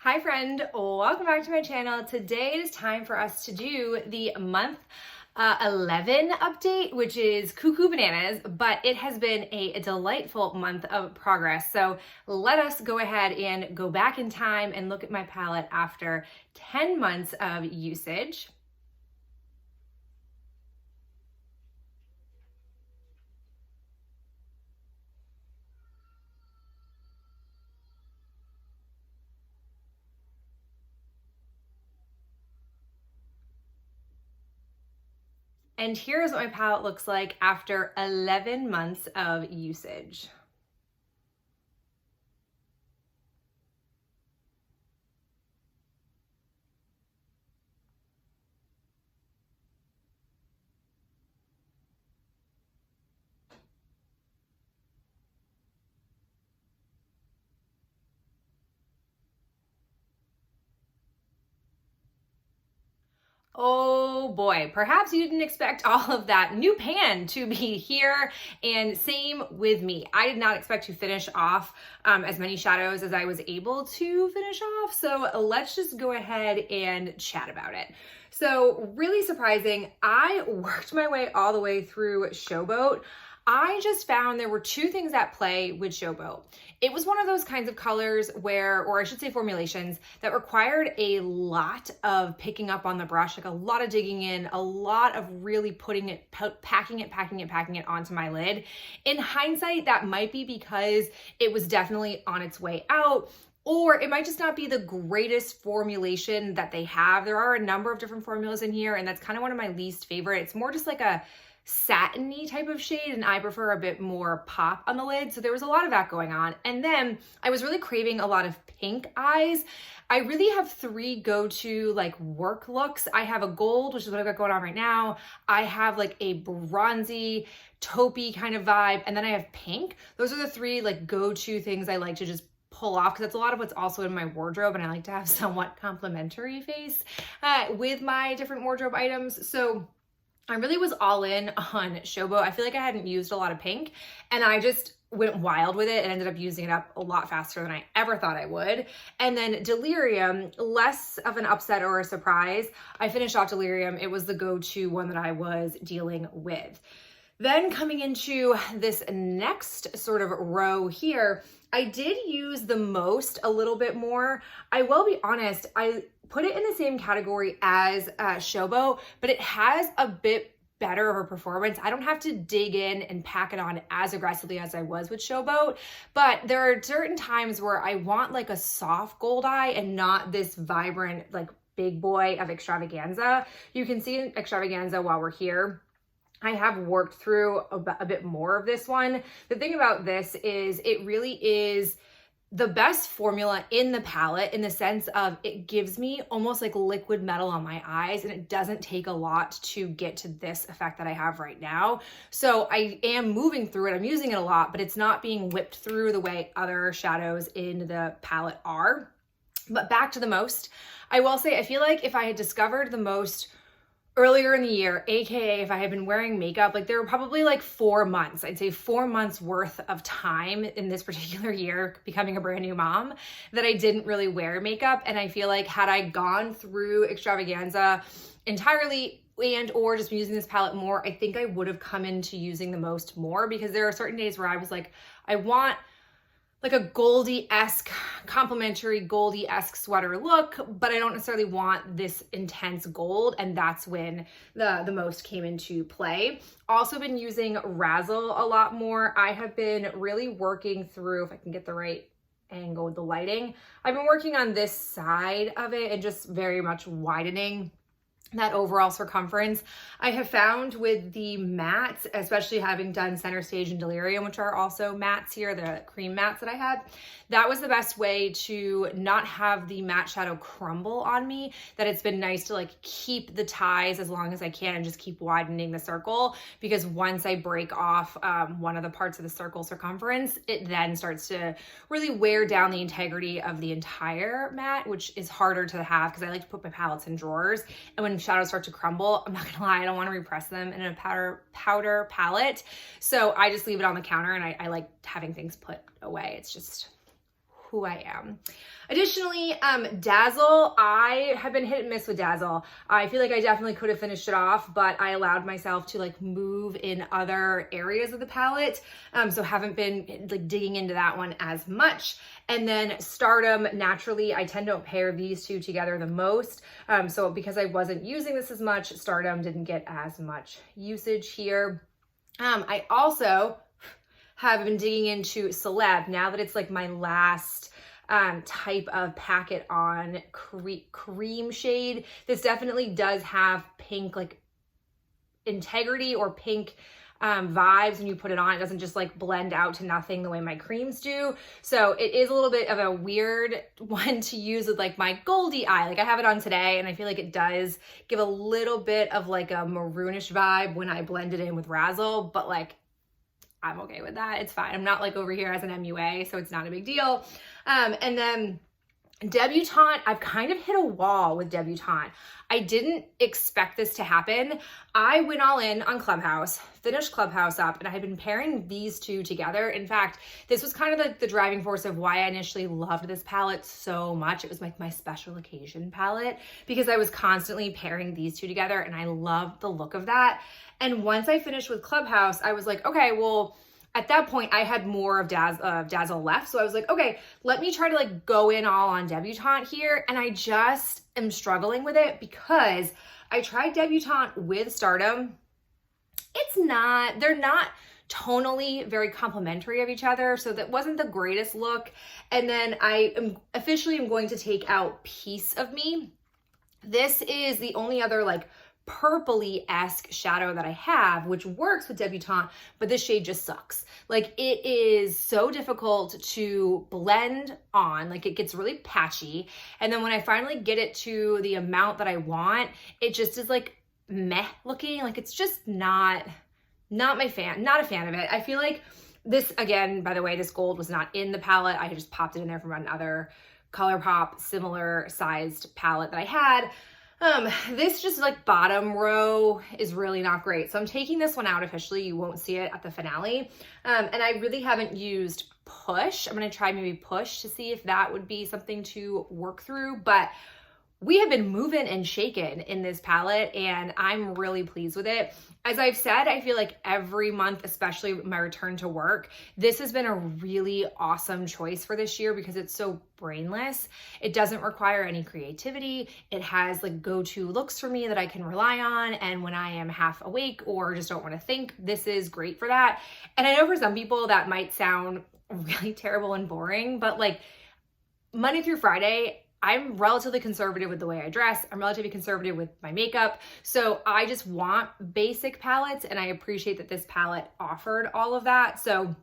Hi friend, welcome back to my channel. Today it is time for us to do the month 11 update, which is cuckoo bananas, but it has been a delightful month of progress. So let us go ahead and go back in time and look at my palette after 10 months of usage. And here's what my palette looks like after 11 months of usage. Oh boy, perhaps you didn't expect all of that new pan to be here, and same with me. I did not expect to finish off as many shadows as I was able to finish off, so let's just go ahead and chat about it. So really surprising, I worked my way all the way through Showboat. I just found there were two things at play with Showboat. It was one of those kinds of colors where, or I should say formulations, that required a lot of picking up on the brush, like a lot of digging in, a lot of really putting it, packing it onto my lid. In hindsight, that might be because it was definitely on its way out, or it might just not be the greatest formulation that they have. There are a number of different formulas in here, and that's kind of one of my least favorite. It's more just like a satiny type of shade, and I prefer a bit more pop on the lid. So there was a lot of that going on. And then I was really craving a lot of pink eyes. I really have three go-to like work looks. I have a gold, which is what I've got going on right now. I have like a bronzy, taupey kind of vibe. And then I have pink. Those are the three like go-to things I like to just pull off, because that's a lot of what's also in my wardrobe, and I like to have somewhat complementary face with my different wardrobe items. So I really was all in on Showboat. I feel like I hadn't used a lot of pink, and I just went wild with it and ended up using it up a lot faster than I ever thought I would. And then Delirium, less of an upset or a surprise. I finished off Delirium. It was the go-to one that I was dealing with. Then coming into this next sort of row here, I did use the most a little bit more. I will be honest, I put it in the same category as Showboat, but it has a bit better of a performance. I don't have to dig in and pack it on as aggressively as I was with Showboat, but there are certain times where I want like a soft gold eye and not this vibrant like big boy of Extravaganza. You can see Extravaganza while we're here. I have worked through a bit more of this one. The thing about this is it really is the best formula in the palette, in the sense of it gives me almost like liquid metal on my eyes, and it doesn't take a lot to get to this effect that I have right now. So I am moving through it. I'm using it a lot, but it's not being whipped through the way other shadows in the palette are. But back to the most, I will say, I feel like if I had discovered the most earlier in the year, aka if I had been wearing makeup, like there were probably like 4 months, I'd say 4 months worth of time in this particular year, becoming a brand new mom, that I didn't really wear makeup. And I feel like had I gone through Extravaganza entirely and or just been using this palette more, I think I would have come into using the most more, because there are certain days where I was like, I want like a Goldie-esque, complementary Goldie-esque sweater look, but I don't necessarily want this intense gold, and that's when the most came into play. Also been using Razzle a lot more. I have been really working through, if I can get the right angle with the lighting, I've been working on this side of it and just very much widening that overall circumference. I have found with the mattes, especially having done Center Stage and Delirium, which are also mattes here, the cream mattes that I had, that was the best way to not have the matte shadow crumble on me, that it's been nice to like keep the ties as long as I can and just keep widening the circle, because once I break off one of the parts of the circle circumference, it then starts to really wear down the integrity of the entire matte, which is harder to have because I like to put my palettes in drawers, and when shadows start to crumble, I'm not gonna lie, I don't want to repress them in a powder palette, so I just leave it on the counter, and I like having things put away. It's just who I am. Additionally, Dazzle, I have been hit and miss with Dazzle. I feel like I definitely could have finished it off, but I allowed myself to like move in other areas of the palette. So haven't been like digging into that one as much. And then Stardom, naturally, I tend to pair these two together the most. So because I wasn't using this as much, Stardom didn't get as much usage here. I also have been digging into Celeb now that it's like my last type of packet on cream shade. This definitely does have pink like integrity or pink vibes when you put it on. It doesn't just like blend out to nothing the way my creams do. So it is a little bit of a weird one to use with like my Goldie eye. Like I have it on today and I feel like it does give a little bit of like a maroonish vibe when I blend it in with Razzle, but like I'm okay with that. It's fine. I'm not like over here as an MUA, so it's not a big deal. And then Debutante, I've kind of hit a wall with Debutante. I didn't expect this to happen. I went all in on Clubhouse, finished Clubhouse up, and I had been pairing these two together. In fact, this was kind of like the driving force of why I initially loved this palette so much. It was like my special occasion palette because I was constantly pairing these two together and I loved the look of that. And once I finished with Clubhouse, I was like, okay, well, at that point, I had more of Dazzle left. So I was like, okay, let me try to like go in all on Debutante here. And I just am struggling with it because I tried Debutante with Stardom. They're not tonally very complementary of each other. So that wasn't the greatest look. And then I am officially going to take out Piece of Me. This is the only other like purpley-esque shadow that I have, which works with Debutante, but this shade just sucks. Like it is so difficult to blend on, like it gets really patchy. And then when I finally get it to the amount that I want, it just is like meh looking. Like it's just not a fan of it. I feel like this, again, by the way, this gold was not in the palette. I just popped it in there from another ColourPop similar sized palette that I had. This just like bottom row is really not great. So I'm taking this one out officially. You won't see it at the finale. And I really haven't used Push. I'm going to try maybe Push to see if that would be something to work through. But we have been moving and shaken in this palette and I'm really pleased with it. As I've said, I feel like every month, especially my return to work, this has been a really awesome choice for this year because it's so brainless. It doesn't require any creativity. It has like go-to looks for me that I can rely on. And when I am half awake or just don't want to think, this is great for that. And I know for some people that might sound really terrible and boring, but like Monday through Friday, I'm relatively conservative with the way I dress. I'm relatively conservative with my makeup. So I just want basic palettes and I appreciate that this palette offered all of that. So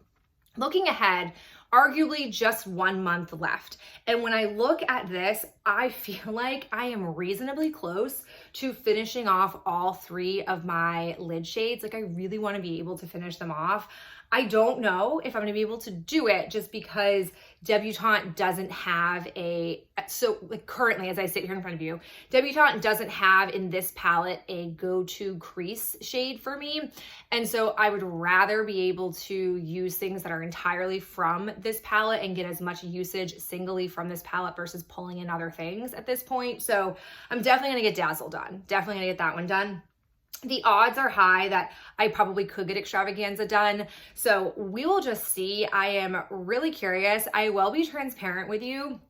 looking ahead, arguably just 1 month left. And when I look at this, I feel like I am reasonably close to finishing off all 3 of my lid shades. Like I really want to be able to finish them off. I don't know if I'm going to be able to do it just because Debutante doesn't have so like currently as I sit here in front of you, Debutante doesn't have in this palette a go-to crease shade for me. And so I would rather be able to use things that are entirely from this palette and get as much usage singly from this palette versus pulling in other things at this point. So I'm definitely going to get Dazzle done. Definitely going to get that one done. The odds are high that I probably could get Extravaganza done. So we will just see. I am really curious. I will be transparent with you.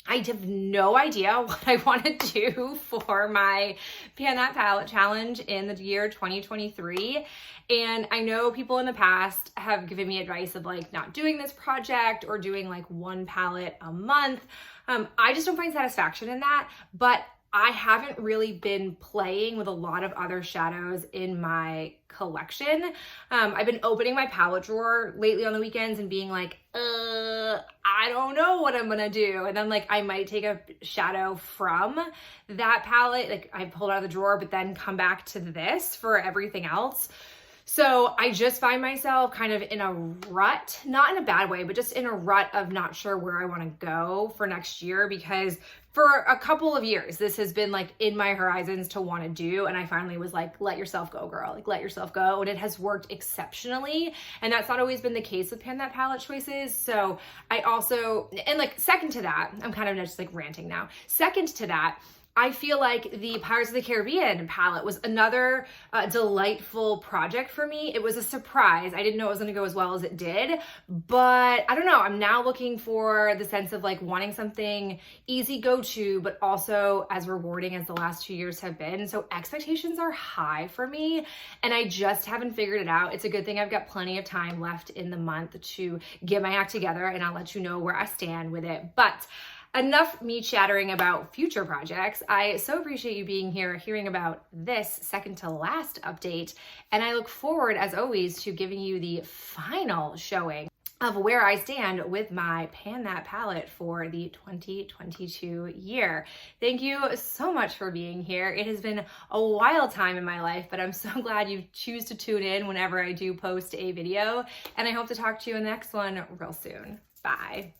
I have no idea what I want to do for my Pan That Palette Challenge in the year 2023. And I know people in the past have given me advice of like not doing this project or doing like 1 palette a month. I just don't find satisfaction in that, but I haven't really been playing with a lot of other shadows in my collection. I've been opening my palette drawer lately on the weekends and being like, I don't know what I'm gonna do. And then like I might take a shadow from that palette, like I pulled out of the drawer, but then come back to this for everything else. So I just find myself kind of in a rut, not in a bad way, but just in a rut of not sure where I want to go for next year, because for a couple of years, this has been like in my horizons to want to do. And I finally was like, let yourself go, girl, like let yourself go. And it has worked exceptionally. And that's not always been the case with Pan That Palette choices. So I also, and like second to that, I'm kind of just like ranting now. Second to that, I feel like the Pirates of the Caribbean palette was another delightful project for me. It was a surprise. I didn't know it was going to go as well as it did, but I don't know. I'm now looking for the sense of like wanting something easy go-to, but also as rewarding as the last 2 years have been. So expectations are high for me, and I just haven't figured it out. It's a good thing I've got plenty of time left in the month to get my act together, and I'll let you know where I stand with it. But enough me chattering about future projects. I so appreciate you being here, hearing about this second to last update. And I look forward, as always, to giving you the final showing of where I stand with my Pan That palette for the 2022 year. Thank you so much for being here. It has been a wild time in my life, but I'm so glad you choose to tune in whenever I do post a video. And I hope to talk to you in the next one real soon. Bye.